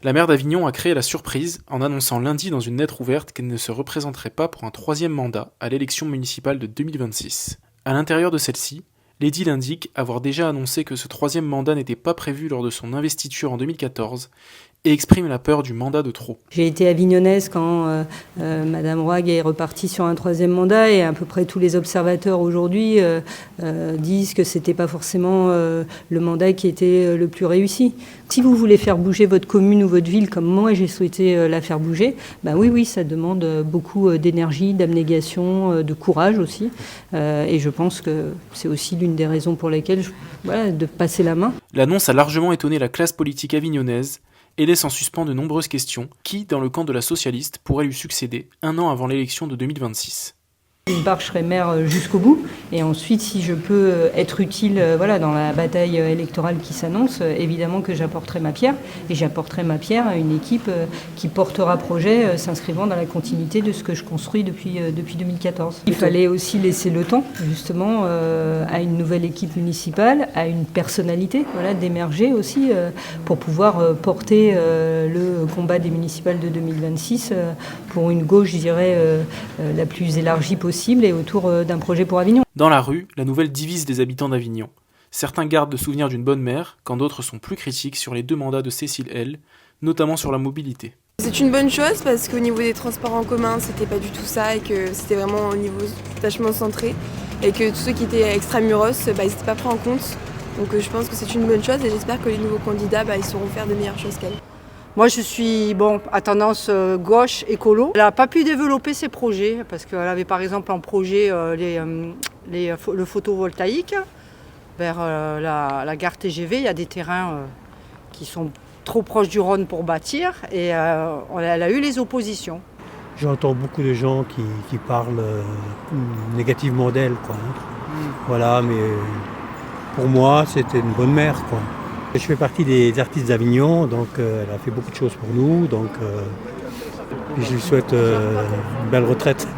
La maire d'Avignon a créé la surprise en annonçant lundi dans une lettre ouverte qu'elle ne se représenterait pas pour un troisième mandat à l'élection municipale de 2026. À l'intérieur de celle-ci, l'édile indique avoir déjà annoncé que ce troisième mandat n'était pas prévu lors de son investiture en 2014 et exprime la peur du mandat de trop. J'ai été avignonnaise quand Madame Roig est repartie sur un troisième mandat et à peu près tous les observateurs aujourd'hui disent que c'était pas forcément le mandat qui était le plus réussi. Si vous voulez faire bouger votre commune ou votre ville comme moi j'ai souhaité la faire bouger, ben oui, ça demande beaucoup d'énergie, d'abnégation, de courage aussi. Et je pense que c'est aussi l'une des raisons pour lesquelles de passer la main. L'annonce a largement étonné la classe politique avignonnaise et laisse en suspens de nombreuses questions qui, dans le camp de la socialiste, pourraient lui succéder un an avant l'élection de 2026. D'une part, je serai maire jusqu'au bout. Et ensuite, si je peux être utile dans la bataille électorale qui s'annonce, évidemment que j'apporterai ma pierre. Et j'apporterai ma pierre à une équipe qui portera projet s'inscrivant dans la continuité de ce que je construis depuis 2014. Il fallait aussi laisser le temps, justement, à une nouvelle équipe municipale, à une personnalité, d'émerger aussi, pour pouvoir porter le combat des municipales de 2026 pour une gauche, je dirais, la plus élargie possible et autour d'un projet pour Avignon. Dans la rue, la nouvelle divise les habitants d'Avignon. Certains gardent le souvenir d'une bonne maire, quand d'autres sont plus critiques sur les deux mandats de Cécile L, notamment sur la mobilité. C'est une bonne chose parce qu'au niveau des transports en commun, c'était pas du tout ça et que c'était vraiment au niveau vachement centré et que tous ceux qui étaient extramuros, ils n'étaient pas pris en compte. Donc je pense que c'est une bonne chose et j'espère que les nouveaux candidats, ils sauront faire de meilleures choses qu'elle. Moi, je suis à tendance gauche, écolo. Elle n'a pas pu développer ses projets parce qu'elle avait par exemple en projet le photovoltaïque. Vers la gare TGV, il y a des terrains qui sont trop proches du Rhône pour bâtir et elle a eu les oppositions. J'entends beaucoup de gens qui parlent négativement d'elle, quoi. Voilà, mais pour moi, c'était une bonne mère, quoi. Je fais partie des artistes d'Avignon, donc elle a fait beaucoup de choses pour nous, donc je lui souhaite une belle retraite.